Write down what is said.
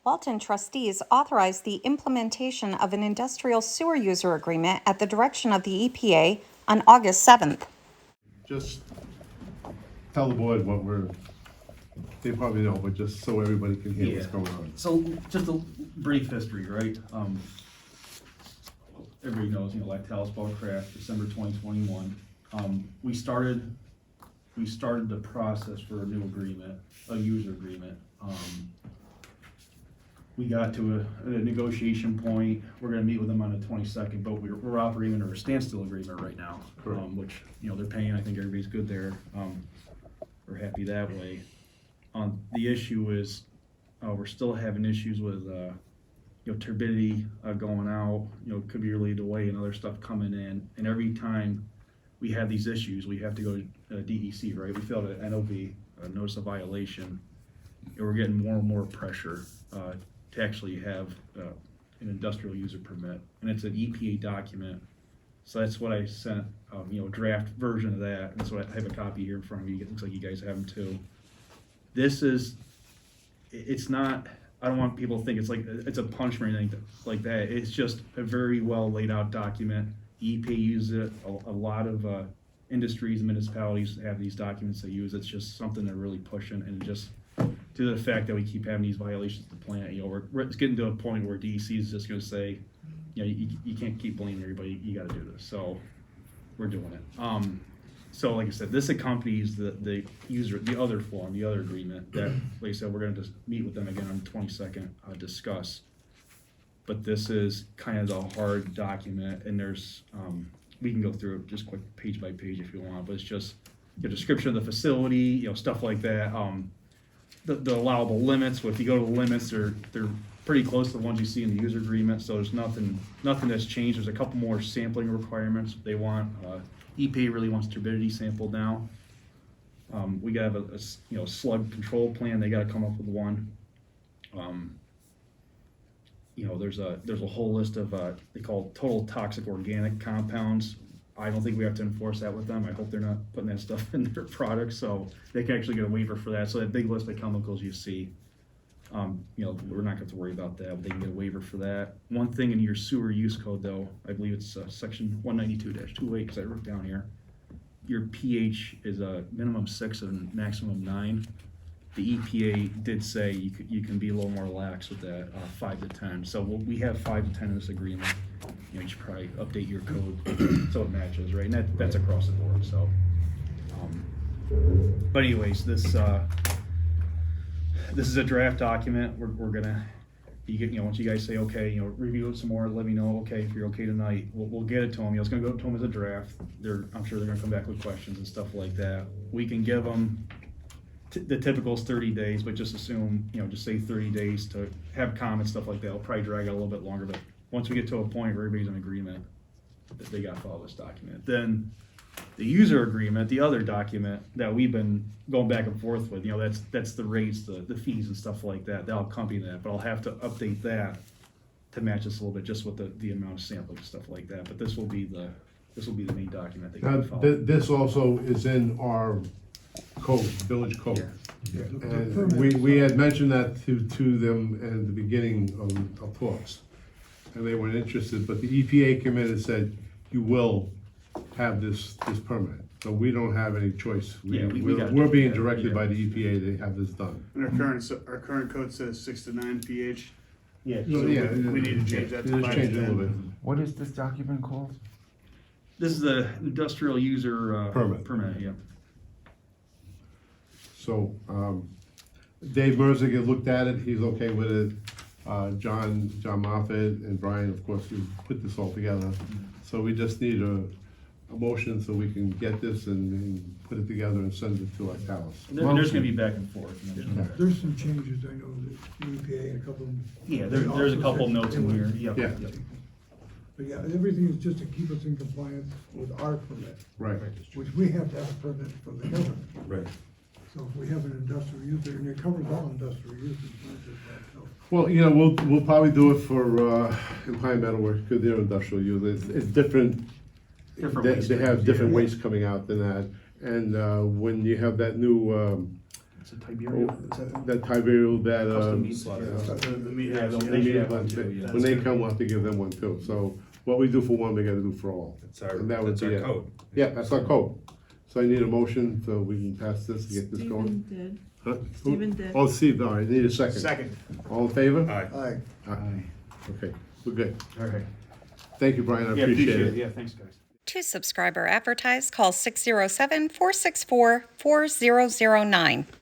Walton Trustees authorized the implementation of an industrial sewer user agreement at the direction of the EPA on August 7th. Just tell the board what they probably know, but just so everybody can hear what's going on. So just a brief history, right? Everybody knows, Lactalis bought craft December 2021. We started the process for a new agreement, a user agreement. We got to a negotiation point. We're gonna meet with them on the 22nd, but we're operating under a standstill agreement right now, which, they're paying. I think everybody's good there. We're happy that way. The issue is, we're still having issues with, turbidity going out, could be related to weight and other stuff coming in. And every time we have these issues, we have to go to DEC, right? We filled an NOV, a notice of violation, and we're getting more and more pressure to actually have an industrial user permit. And it's an EPA document. So that's what I sent, a draft version of that. And so I have a copy here in front of you. It looks like you guys have them too. It's not, I don't want people to think it's a punishment or anything like that. It's just a very well laid out document. EPA uses it. A lot of industries and municipalities have these documents they use. It's just something they're really pushing, and just due to the fact that we keep having these violations at the plant, it's getting to a point where DEC is just gonna say, you can't keep blaming everybody, you gotta do this. So we're doing it. So like I said, this accompanies the other form, the other agreement that, like I said, we're gonna just meet with them again on the 22nd, discuss. But this is kind of the hard document, and there's, we can go through it just quick page by page if you want, but it's just the description of the facility, stuff like that. The allowable limits, if you go to the limits, they're pretty close to the ones you see in the user agreement, so there's nothing that's changed. There's a couple more sampling requirements they want. EPA really wants turbidity sampled now. We gotta have a slug control plan. They gotta come up with one. There's a whole list of they call total toxic organic compounds. I don't think we have to enforce that with them. I hope they're not putting that stuff in their products, so they can actually get a waiver for that. So that big list of chemicals you see, we're not gonna have to worry about that, but they can get a waiver for that. One thing in your sewer use code though, I believe it's section 192-28, because I wrote down here, your pH is a minimum 6 and maximum 9. The EPA did say you can be a little more lax with that, 5 to 10. So we have 5 to 10 in this agreement. You should probably update your code so it matches, right? And that's across the board. So, but anyways, this is a draft document. We're gonna, once you guys say okay, review it some more, let me know. Okay, if you're okay tonight, we'll get it to them. It's gonna go to them as a draft. I'm sure they're gonna come back with questions and stuff like that. We can give them. The typical is 30 days, but just assume, just say 30 days to have comments, stuff like that. It'll probably drag out a little bit longer, but once we get to a point where everybody's in agreement, that they got to follow this document. Then the user agreement, the other document that we've been going back and forth with, that's the rates, the fees and stuff like that. That'll accompany that, but I'll have to update that to match this a little bit, just with the amount of sampling and stuff like that. But this will be the main document they got to follow. This also is in our code, village code. Yeah. And we had mentioned that to them at the beginning of talks, and they weren't interested, but the EPA came in and said, you will have this permit, so we don't have any choice. We're being directed by the EPA to have this done. And our current code says 6 to 9 pH. Yeah. So we need to change that to 5 to 10. What is this document called? This is the industrial user permit. Yeah. So, Dave Merziger looked at it, he's okay with it. John Moffett and Brian, of course, who put this all together. So we just need a motion so we can get this and put it together and send it to Authorize. There's gonna be back and forth. There's some changes, I know, that EPA and a couple of them. Yeah, there's a couple of notes in here. Yeah. But yeah, everything is just to keep us in compliance with our permit. Right. Which we have to have a permit from the government. Right. So if we have an industrial user, and it covers all industrial uses, not just that, so. Well, we'll probably do it for Empire Metalworks, because they're industrial use. It's different. Different waste They have streams, different yeah. waste coming out than that. And when you have that new It's a Tiberial. that Tiberial, that, Custom meat The slaughter. meat Yeah, house, they'll yeah. make when that one too, they yeah. come, we'll have to give them one too. So what we do for one, we gotta do for all. And that would That's our be it. code. Yeah, that's our code. So I need a motion so we can pass this to get this Stephen going. did. Huh? Stephen did. Oh, Steve, all right, need a second. Second. All in favor? Aye. Aye. Okay, we're good. All right. Thank you, Brian, I Yeah, appreciate it. Yeah, thanks, guys. To subscribe or advertise, call 607-464-4009.